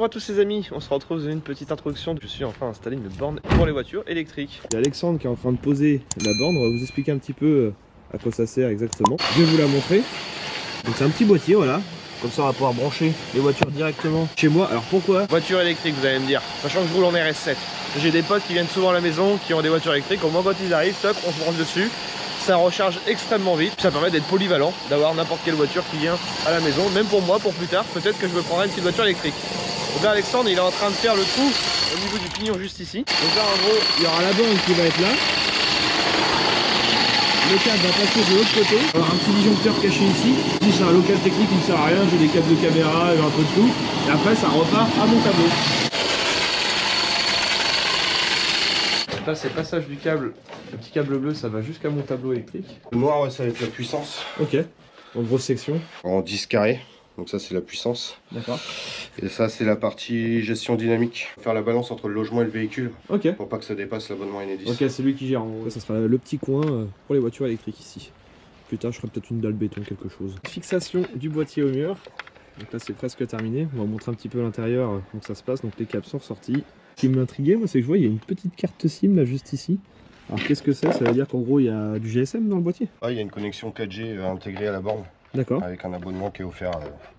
Bonjour à tous les amis, on se retrouve dans une petite introduction. Je suis enfin installé une borne pour les voitures électriques. Il y a Alexandre qui est en train de poser la borne, on va vous expliquer un petit peu à quoi ça sert exactement. Je vais vous la montrer. Donc c'est un petit boîtier, voilà. Comme ça on va pouvoir brancher les voitures directement chez moi. Alors pourquoi voiture électrique, vous allez me dire, sachant que je roule en RS7. J'ai des potes qui viennent souvent à la maison, qui ont des voitures électriques. Au moins quand ils arrivent, top, on se branche dessus. Ça recharge extrêmement vite, ça permet d'être polyvalent, d'avoir n'importe quelle voiture qui vient à la maison, même pour moi, pour plus tard, peut-être que je me prendrai une petite voiture électrique. Donc là Alexandre il est en train de faire le trou au niveau du pignon juste ici. Donc là en gros il y aura la borne qui va être là. Le câble va passer de l'autre côté. Alors un petit disjoncteur caché ici. Ici c'est un local technique qui ne sert à rien, j'ai des câbles de caméra, j'ai un peu de tout. Et après ça repart à mon tableau. Là c'est le passage du câble, le petit câble bleu ça va jusqu'à mon tableau électrique. Le noir ouais, ça va être la puissance. Ok, en grosse section. En 10 carrés, donc ça c'est la puissance. D'accord. Et ça c'est la partie gestion dynamique. Faire la balance entre le logement et le véhicule. Ok. Pour pas que ça dépasse l'abonnement Enedis. Ok, c'est lui qui gère en gros. Ça sera le petit coin pour les voitures électriques ici. Plus tard je ferai peut-être une dalle béton, quelque chose. Fixation du boîtier au mur. Donc là c'est presque terminé. On va vous montrer un petit peu l'intérieur, comment ça se passe. Donc les câbles sont sortis. Ce qui m'intriguait, moi, c'est que je vois il y a une petite carte SIM là juste ici. Alors qu'est-ce que c'est? Ça veut dire qu'en gros il y a du GSM dans le boîtier? Ah, il y a une connexion 4G intégrée à la borne. D'accord. Avec un abonnement qui est offert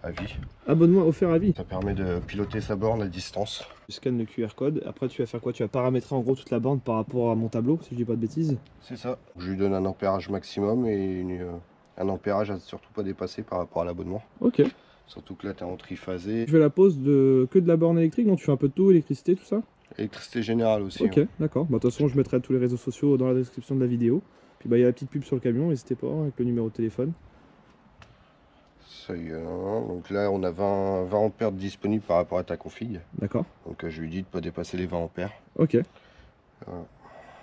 à vie. Abonnement offert à vie. Ça permet de piloter sa borne à distance. Tu scannes le QR code. Après tu vas faire quoi? Tu vas paramétrer en gros toute la borne par rapport à mon tableau, si je dis pas de bêtises. C'est ça. Je lui donne un ampérage maximum et un ampérage à surtout pas dépasser par rapport à l'abonnement. Ok. Surtout que là tu es en triphasé. Tu fais la pose que de la borne électrique, non? Tu fais un peu de tout, électricité, tout ça? Électricité générale aussi. Ok, hein. d'accord. Bah, de toute façon, je mettrai tous les réseaux sociaux dans la description de la vidéo. Puis bah, il y a la petite pub sur le camion, n'hésitez pas, avec le numéro de téléphone. Ça y est, donc là on a 20 ampères disponibles par rapport à ta config. D'accord. Donc je lui dis de ne pas dépasser les 20 ampères. Ok.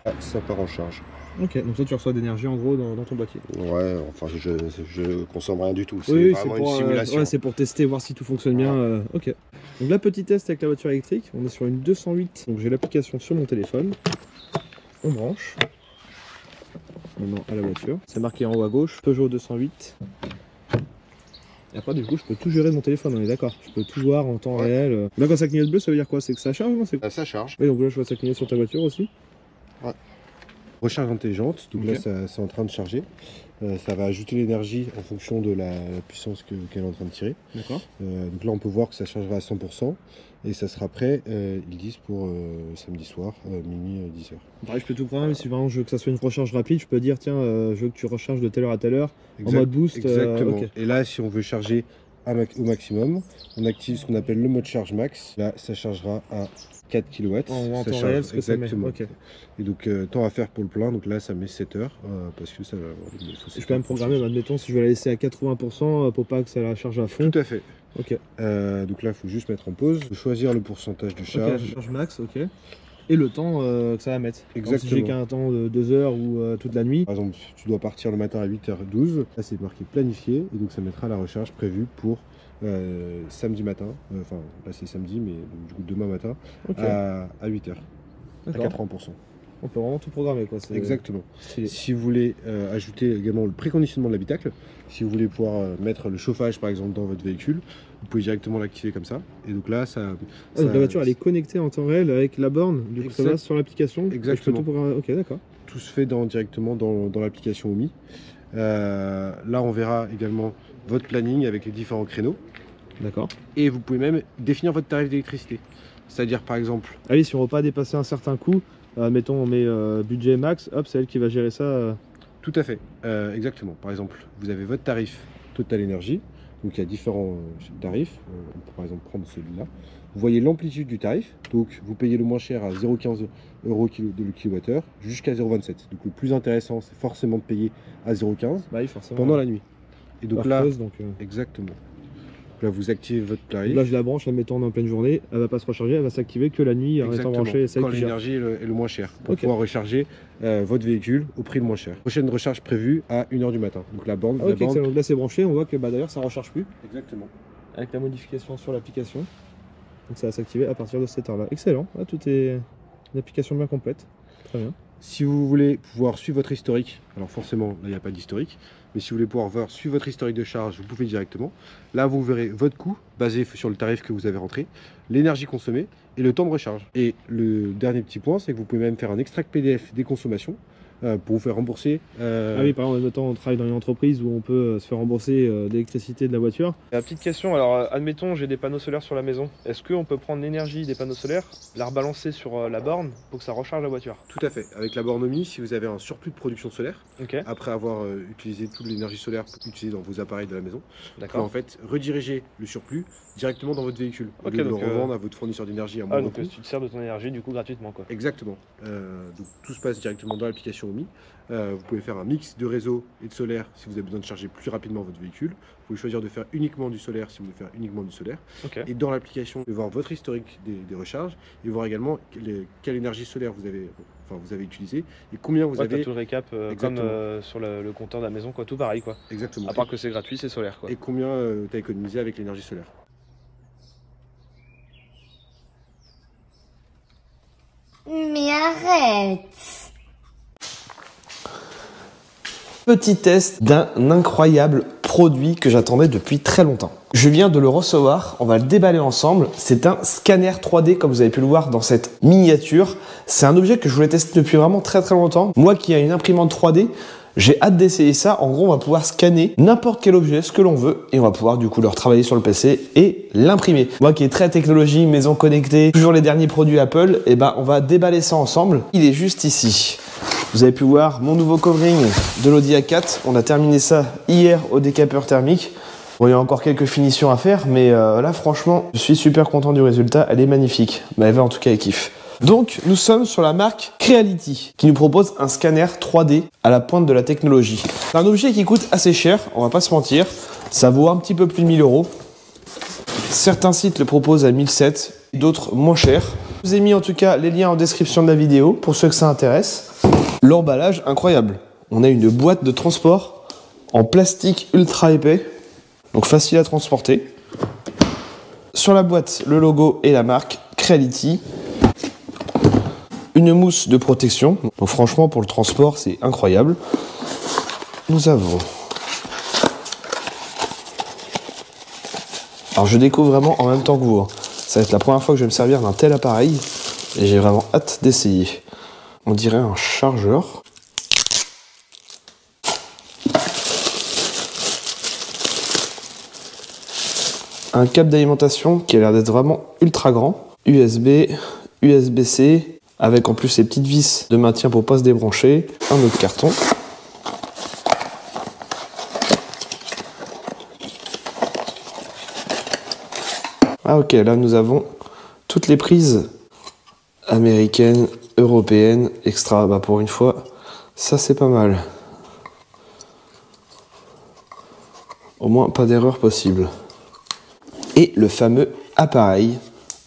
Ah, ça part en charge. Ok, donc ça tu reçois d'énergie en gros dans ton boîtier. Ouais, enfin je consomme rien du tout. C'est Oui, vraiment pour, une simulation. ouais, c'est pour tester, voir si tout fonctionne bien. Ok. Donc là, petit test avec la voiture électrique. On est sur une 208. Donc j'ai l'application sur mon téléphone. On branche. Maintenant à la voiture. C'est marqué en haut à gauche. Peugeot 208. Et après, du coup, je peux tout gérer de mon téléphone, on est d'accord. Je peux tout voir en temps réel. Là, quand ça clignote bleu, ça veut dire quoi? C'est que ça charge, non? Ça charge. Oui, donc là, je vois ça clignote sur ta voiture aussi. Ouais. Recharge intelligente, donc là, c'est en train de charger. Ça va ajouter l'énergie en fonction de la puissance qu'elle est en train de tirer. D'accord. Donc là, on peut voir que ça chargera à 100%. Et ça sera prêt, ils disent, pour samedi soir, minuit 10h. Pareil, je peux tout programmer, si vraiment je veux que ça soit une recharge rapide, je peux dire, tiens, je veux que tu recharges de telle heure à telle heure, en mode boost. Exactement. Et là, si on veut charger au maximum, on active ce qu'on appelle le mode charge max. Là, ça chargera à 4 kW. En temps réel, ce que ça met. Okay. Et donc, temps à faire pour le plein. Donc là, ça met 7 heures parce que ça va. Je peux même programmer, admettons, si je veux la laisser à 80% pour pas que ça la charge à fond. Tout à fait. Ok. Donc là, il faut juste mettre en pause, choisir le pourcentage de charge. Okay, charge max, ok. Et le temps que ça va mettre. Exactement. Donc, si j'ai qu'un temps de 2 heures ou toute la nuit. Par exemple, tu dois partir le matin à 8h12. Là, c'est marqué planifié. Et donc, ça mettra la recharge prévue pour samedi matin. Enfin, là, c'est samedi, mais du coup, demain matin à 8h. À 80%. On peut vraiment tout programmer, quoi. Exactement. Si vous voulez ajouter également le préconditionnement de l'habitacle, si vous voulez pouvoir mettre le chauffage par exemple dans votre véhicule, vous pouvez directement l'activer comme ça. Et donc là, donc la voiture elle est connectée en temps réel avec la borne, du coup ça va sur l'application. Exactement. Je peux tout programmer. Ok, d'accord. Tout se fait directement dans l'application OMI. Là, on verra également votre planning avec les différents créneaux. D'accord. Et vous pouvez même définir votre tarif d'électricité. C'est-à-dire par exemple... Allez, si on ne veut pas dépasser un certain coût, mettons on met budget max, hop, c'est elle qui va gérer ça. Tout à fait, exactement. Par exemple, vous avez votre tarif Total Énergie, donc il y a différents tarifs. On peut par exemple prendre celui-là. Vous voyez l'amplitude du tarif, donc vous payez le moins cher à 0,15 € de kWh jusqu'à 0,27. Donc le plus intéressant, c'est forcément de payer à 0,15 pendant la nuit. Et donc là, exactement. Là, vous activez votre tarif. Là, je la branche, admettons en pleine journée, elle va pas se recharger, elle va s'activer que la nuit en étant branchée. Quand l'énergie est le moins cher, pour pouvoir recharger votre véhicule au prix le moins cher. Prochaine recharge prévue à 1h du matin. Donc la borne. Ok, donc là c'est branché, on voit que d'ailleurs ça recharge plus. Exactement. Avec la modification sur l'application. Donc ça va s'activer à partir de cette heure-là. Excellent, là, tout est une application bien complète. Très bien. Si vous voulez pouvoir suivre votre historique, alors forcément là il n'y a pas d'historique, mais si vous voulez pouvoir suivre votre historique de charge, vous pouvez directement. Là vous verrez votre coût basé sur le tarif que vous avez rentré, l'énergie consommée et le temps de recharge. Et le dernier petit point, c'est que vous pouvez même faire un extract PDF des consommations pour vous faire rembourser. Ah oui, par exemple, on travaille dans une entreprise où on peut se faire rembourser d'électricité de la voiture. La petite question, alors admettons j'ai des panneaux solaires sur la maison. Est-ce qu'on peut prendre l'énergie des panneaux solaires, la rebalancer sur la borne pour que ça recharge la voiture? Tout à fait. Avec la bornomie, si vous avez un surplus de production solaire, Ok. après avoir utilisé toute l'énergie solaire utilisée dans vos appareils de la maison, vous pouvez en fait rediriger le surplus directement dans votre véhicule. Au lieu de le revendre à votre fournisseur d'énergie à moindre coût. Donc tu te sers de ton énergie du coup gratuitement quoi. Exactement. Donc tout se passe directement dans l'application OMI. Vous pouvez faire un mix de réseau et de solaire si vous avez besoin de charger plus rapidement votre véhicule. Vous pouvez choisir de faire uniquement du solaire si vous voulez faire uniquement du solaire. Okay. Et dans l'application, vous pouvez voir votre historique des recharges et voir également quelle énergie solaire vous avez utilisé et combien vous avez. Tout le récap comme sur le compteur de la maison, quoi, tout pareil quoi. Exactement. À part que c'est gratuit, c'est solaire quoi. Et combien tu as économisé avec l'énergie solaire. Mais arrête! Petit test d'un incroyable produit que j'attendais depuis très longtemps. Je viens de le recevoir, on va le déballer ensemble. C'est un scanner 3D comme vous avez pu le voir dans cette miniature. C'est un objet que je voulais tester depuis vraiment très longtemps. Moi qui ai une imprimante 3D, j'ai hâte d'essayer ça. En gros, on va pouvoir scanner n'importe quel objet, ce que l'on veut, et on va pouvoir du coup le retravailler sur le PC et l'imprimer. Moi qui est très technologie, maison connectée, toujours les derniers produits Apple, et ben on va déballer ça ensemble. Il est juste ici. Vous avez pu voir mon nouveau covering de l'Audi A4. On a terminé ça hier au décapeur thermique. Bon, il y a encore quelques finitions à faire, mais là franchement, je suis super content du résultat. Elle est magnifique. Bah, Eva en tout cas, elle kiffe. Donc, nous sommes sur la marque Creality, qui nous propose un scanner 3D à la pointe de la technologie. C'est un objet qui coûte assez cher, on va pas se mentir. Ça vaut un petit peu plus de 1000 €. Certains sites le proposent à 1700, d'autres moins cher. Je vous ai mis en tout cas les liens en description de la vidéo pour ceux que ça intéresse. L'emballage, incroyable. On a une boîte de transport en plastique ultra épais, donc facile à transporter. Sur la boîte, le logo et la marque Creality. Une mousse de protection. Donc franchement, pour le transport, c'est incroyable. Nous avons... Alors je découvre vraiment en même temps que vous. Hein. Ça va être la première fois que je vais me servir d'un tel appareil. Et j'ai vraiment hâte d'essayer. On dirait un chargeur. Un câble d'alimentation qui a l'air d'être vraiment ultra grand. USB, USB-C, avec en plus ces petites vis de maintien pour pas se débrancher. Un autre carton. Ah ok, là nous avons toutes les prises américaines, européennes, extra. Bah pour une fois, ça c'est pas mal. Au moins pas d'erreur possible. Et le fameux appareil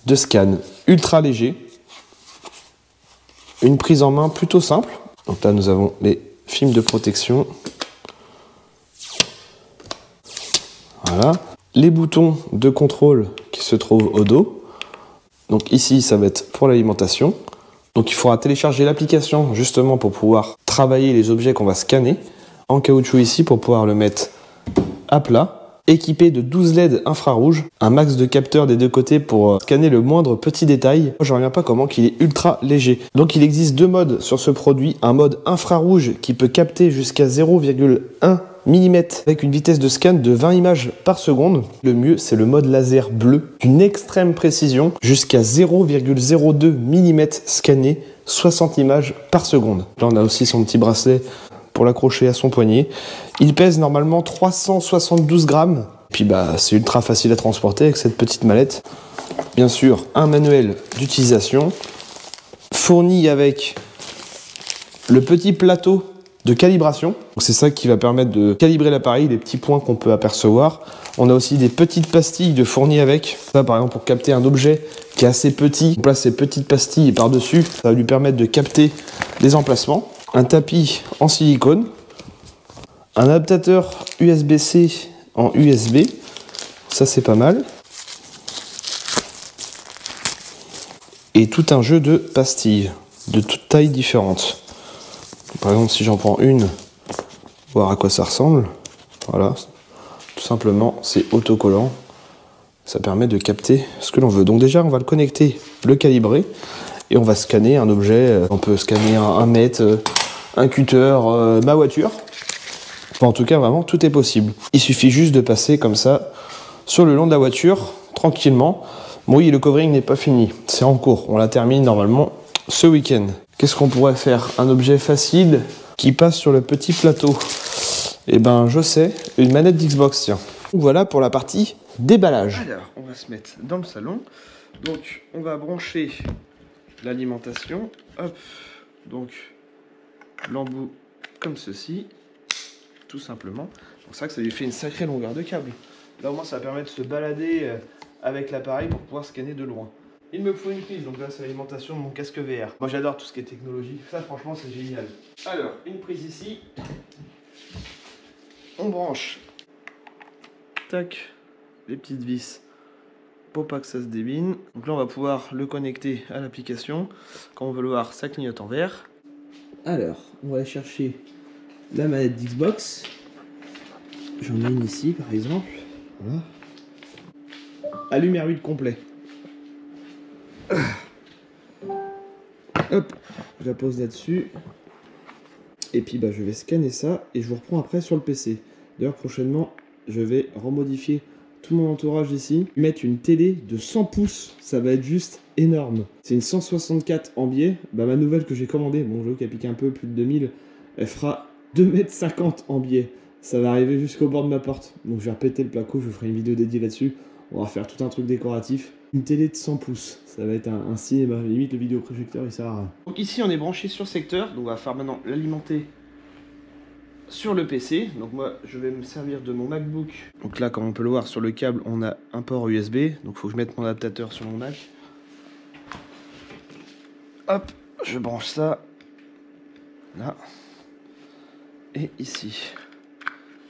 de scan ultra léger. Une prise en main plutôt simple. Donc là nous avons les films de protection. Voilà. Les boutons de contrôle qui se trouvent au dos. Donc ici ça va être pour l'alimentation. Donc il faudra télécharger l'application justement pour pouvoir travailler les objets qu'on va scanner. En caoutchouc ici pour pouvoir le mettre à plat. Équipé de 12 LED infrarouges, un max de capteurs des deux côtés pour scanner le moindre petit détail. Moi, je ne reviens pas comment qu'il est ultra léger. Donc il existe deux modes sur ce produit. Un mode infrarouge qui peut capter jusqu'à 0,1 mm avec une vitesse de scan de 20 images par seconde. Le mieux, c'est le mode laser bleu d'une extrême précision jusqu'à 0,02 mm scanné, 60 images par seconde. Là, on a aussi son petit bracelet pour l'accrocher à son poignet. Il pèse normalement 372 grammes. Puis bah c'est ultra facile à transporter avec cette petite mallette. Bien sûr, un manuel d'utilisation fourni avec le petit plateau de calibration. C'est ça qui va permettre de calibrer l'appareil, les petits points qu'on peut apercevoir. On a aussi des petites pastilles de fournies avec. Ça par exemple pour capter un objet qui est assez petit. On place ces petites pastilles par-dessus. Ça va lui permettre de capter les emplacements. Un tapis en silicone, un adaptateur USB-C en USB, ça c'est pas mal, et tout un jeu de pastilles de toutes tailles différentes. Par exemple, si j'en prends une, voir à quoi ça ressemble. Voilà, tout simplement, c'est autocollant. Ça permet de capter ce que l'on veut. Donc déjà, on va le connecter, le calibrer, et on va scanner un objet. On peut scanner un mètre, un cutter, ma voiture. Enfin, en tout cas, vraiment, tout est possible. Il suffit juste de passer comme ça sur le long de la voiture, tranquillement. Bon, oui, le covering n'est pas fini, c'est en cours. On la termine normalement ce week-end. Qu'est-ce qu'on pourrait faire? Un objet facile qui passe sur le petit plateau. Eh ben, je sais, une manette d'Xbox, tiens. Voilà pour la partie déballage. Alors, on va se mettre dans le salon. Donc, on va brancher l'alimentation. Hop, donc l'embout comme ceci, tout simplement. C'est pour ça que ça lui fait une sacrée longueur de câble. Là, au moins, ça permet de se balader avec l'appareil pour pouvoir scanner de loin. Il me faut une prise, donc là, c'est l'alimentation de mon casque VR. Moi, j'adore tout ce qui est technologie. Ça, franchement, c'est génial. Alors, une prise ici. On branche. Tac. Les petites vis pour pas que ça se débine. Donc là on va pouvoir le connecter à l'application. Quand on veut le voir, ça clignote en vert. Alors, on va chercher la manette d'Xbox. J'en ai une ici par exemple. Voilà. Allume R8 complet. Hop, je la pose là-dessus. Et puis bah, je vais scanner ça et je vous reprends après sur le PC. D'ailleurs prochainement, je vais remodifier tout mon entourage ici, mettre une télé de 100 pouces, ça va être juste énorme. C'est une 164 en biais, bah ma nouvelle que j'ai commandée, bon je qui a piqué un peu, plus de 2000, elle fera 2,50 m en biais. Ça va arriver jusqu'au bord de ma porte, donc je vais repéter le placo, je vous ferai une vidéo dédiée là-dessus. On va faire tout un truc décoratif. Une télé de 100 pouces, ça va être un cinéma, limite le vidéoprojecteur il sert à rien. Donc ici on est branché sur secteur, donc on va faire maintenant l'alimenter sur le PC. Donc moi je vais me servir de mon MacBook. Donc là comme on peut le voir sur le câble on a un port USB, donc il faut que je mette mon adaptateur sur mon Mac. Hop, je branche ça là et ici.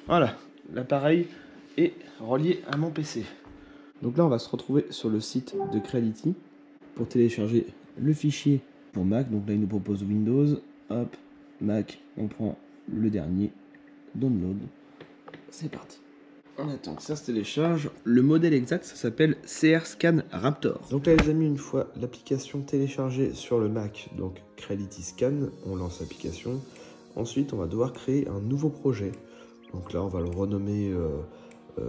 Voilà, l'appareil est relié à mon PC. Donc là on va se retrouver sur le site de Creality pour télécharger le fichier pour Mac. Donc là il nous propose Windows, hop, Mac, on prend le dernier, download, c'est parti. On attend que ça se télécharge. Le modèle exact, ça s'appelle CR Scan Raptor. Donc là les amis, une fois l'application téléchargée sur le Mac, donc Creality Scan, on lance l'application. Ensuite on va devoir créer un nouveau projet. Donc là on va le renommer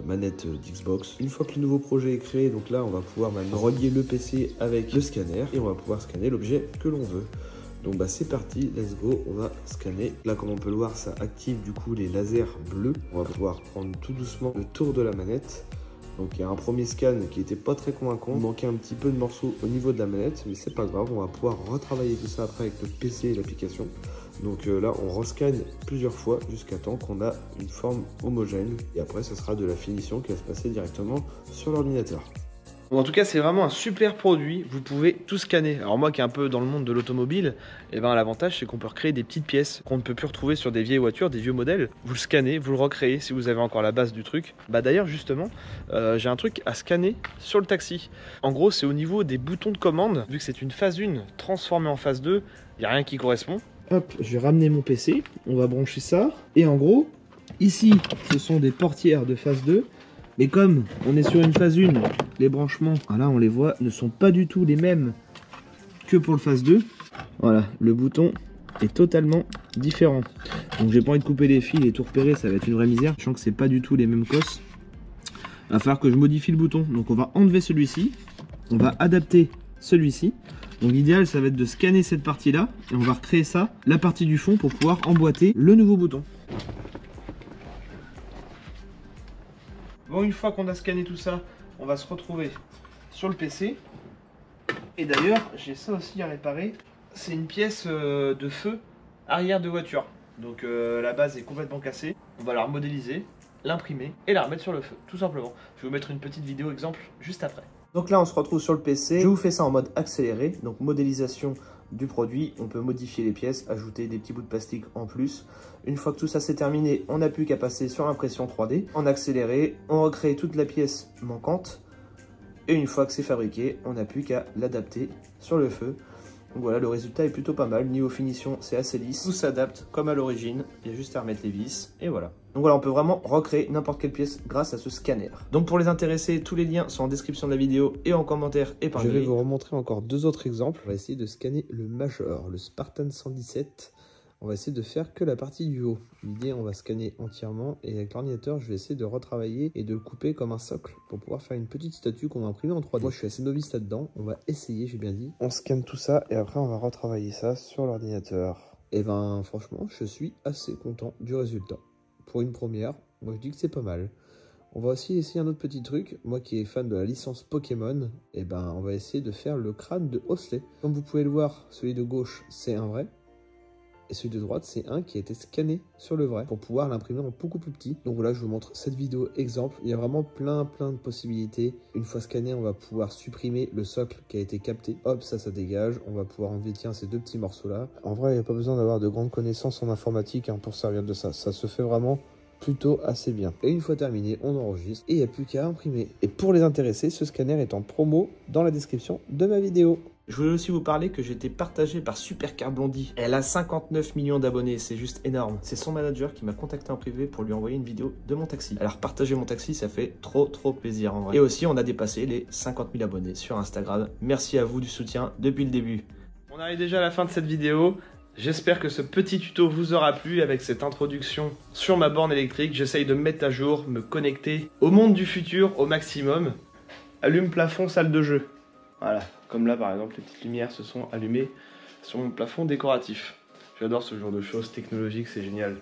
manette d'Xbox. Une fois que le nouveau projet est créé, donc là on va pouvoir maintenant relier le PC avec le scanner et on va pouvoir scanner l'objet que l'on veut. Donc bah c'est parti, let's go, on va scanner. Là comme on peut le voir, ça active du coup les lasers bleus. On va pouvoir prendre tout doucement le tour de la manette. Donc il y a un premier scan qui était pas très convaincant. Il manquait un petit peu de morceaux au niveau de la manette, mais c'est pas grave, on va pouvoir retravailler tout ça après avec le PC et l'application. Donc là on rescanne plusieurs fois jusqu'à temps qu'on a une forme homogène. Et après ça sera de la finition qui va se passer directement sur l'ordinateur. Bon, en tout cas c'est vraiment un super produit, vous pouvez tout scanner. Alors moi qui est un peu dans le monde de l'automobile, eh ben, l'avantage c'est qu'on peut recréer des petites pièces qu'on ne peut plus retrouver sur des vieilles voitures, des vieux modèles. Vous le scannez, vous le recréez si vous avez encore la base du truc. Bah d'ailleurs justement, j'ai un truc à scanner sur le taxi. En gros c'est au niveau des boutons de commande, vu que c'est une phase 1 transformée en phase 2, il n'y a rien qui correspond. Hop, je vais ramener mon PC, on va brancher ça. Et en gros, ici ce sont des portières de phase 2. Mais comme on est sur une phase 1, les branchements, voilà, on les voit, ne sont pas du tout les mêmes que pour le phase 2. Voilà, le bouton est totalement différent. Donc j'ai pas envie de couper les fils et tout repérer, ça va être une vraie misère. Je sens que c'est pas du tout les mêmes cosses. Il va falloir que je modifie le bouton. Donc on va enlever celui-ci, on va adapter celui-ci. Donc l'idéal ça va être de scanner cette partie-là et on va recréer ça, la partie du fond, pour pouvoir emboîter le nouveau bouton. Bon, une fois qu'on a scanné tout ça, on va se retrouver sur le PC. Et d'ailleurs, j'ai ça aussi à réparer. C'est une pièce de feu arrière de voiture. Donc la base est complètement cassée. On va la remodéliser, l'imprimer et la remettre sur le feu, tout simplement. Je vais vous mettre une petite vidéo exemple juste après. Donc là, on se retrouve sur le PC. Je vous fais ça en mode accéléré. Donc modélisation du produit, on peut modifier les pièces, ajouter des petits bouts de plastique en plus. Une fois que tout ça c'est terminé, on n'a plus qu'à passer sur l'impression 3D. En accéléré, on recrée toute la pièce manquante Et une fois que c'est fabriqué, on n'a plus qu'à l'adapter sur le feu. Donc voilà, le résultat est plutôt pas mal. Niveau finition, c'est assez lisse. Tout s'adapte comme à l'origine. Il y a juste à remettre les vis et voilà. Donc voilà, on peut vraiment recréer n'importe quelle pièce grâce à ce scanner. Donc pour les intéressés, tous les liens sont en description de la vidéo et en commentaire et par mail. Je vais vous remontrer encore deux autres exemples. On va essayer de scanner le Major, le Spartan 117. On va essayer de faire que la partie du haut. L'idée, on va scanner entièrement et avec l'ordinateur, je vais essayer de retravailler et de le couper comme un socle pour pouvoir faire une petite statue qu'on va imprimer en 3D. Moi, je suis assez novice là-dedans. On va essayer, j'ai bien dit. On scanne tout ça et après, on va retravailler ça sur l'ordinateur. Et ben, franchement, je suis assez content du résultat. Pour une première, moi, je dis que c'est pas mal. On va aussi essayer un autre petit truc. Moi qui est fan de la licence Pokémon, et ben, on va essayer de faire le crâne de Osley. Comme vous pouvez le voir, celui de gauche, c'est un vrai. Et celui de droite, c'est un qui a été scanné sur le vrai pour pouvoir l'imprimer en beaucoup plus petit. Donc voilà, je vous montre cette vidéo exemple. Il y a vraiment plein de possibilités. Une fois scanné, on va pouvoir supprimer le socle qui a été capté. Hop, ça dégage. On va pouvoir enlever, tiens, ces deux petits morceaux-là. En vrai, il n'y a pas besoin d'avoir de grandes connaissances en informatique pour servir de ça. Ça se fait vraiment plutôt assez bien. Et une fois terminé, on enregistre et il n'y a plus qu'à imprimer. Et pour les intéressés, ce scanner est en promo dans la description de ma vidéo. Je voulais aussi vous parler que j'ai été partagé par Supercar Blondie. Elle a 59 millions d'abonnés, c'est juste énorme. C'est son manager qui m'a contacté en privé pour lui envoyer une vidéo de mon taxi. Alors partager mon taxi, ça fait trop plaisir en vrai. Et aussi, on a dépassé les 50 000 abonnés sur Instagram. Merci à vous du soutien depuis le début. On arrive déjà à la fin de cette vidéo. J'espère que ce petit tuto vous aura plu avec cette introduction sur ma borne électrique. J'essaye de me mettre à jour, me connecter au monde du futur au maximum. Allume plafond, salle de jeu. Voilà, comme là par exemple, les petites lumières se sont allumées sur mon plafond décoratif. J'adore ce genre de choses technologiques, c'est génial.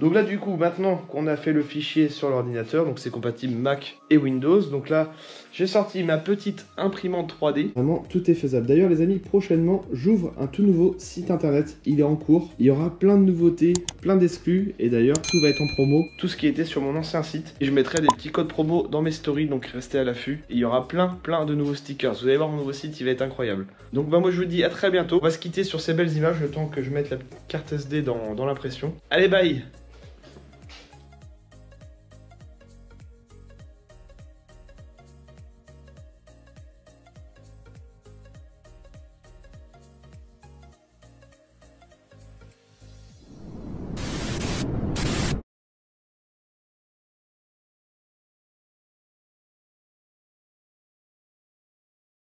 Donc là du coup, maintenant qu'on a fait le fichier sur l'ordinateur, donc c'est compatible Mac et Windows, donc là j'ai sorti ma petite imprimante 3D. Vraiment, tout est faisable. D'ailleurs les amis, prochainement, j'ouvre un tout nouveau site internet, il est en cours. Il y aura plein de nouveautés, plein d'exclus, et d'ailleurs tout va être en promo. Tout ce qui était sur mon ancien site, et je mettrai des petits codes promo dans mes stories, donc restez à l'affût. Et il y aura plein de nouveaux stickers. Vous allez voir mon nouveau site, il va être incroyable. Donc bah moi je vous dis à très bientôt. On va se quitter sur ces belles images, le temps que je mette la carte SD dans l'impression. Allez, bye!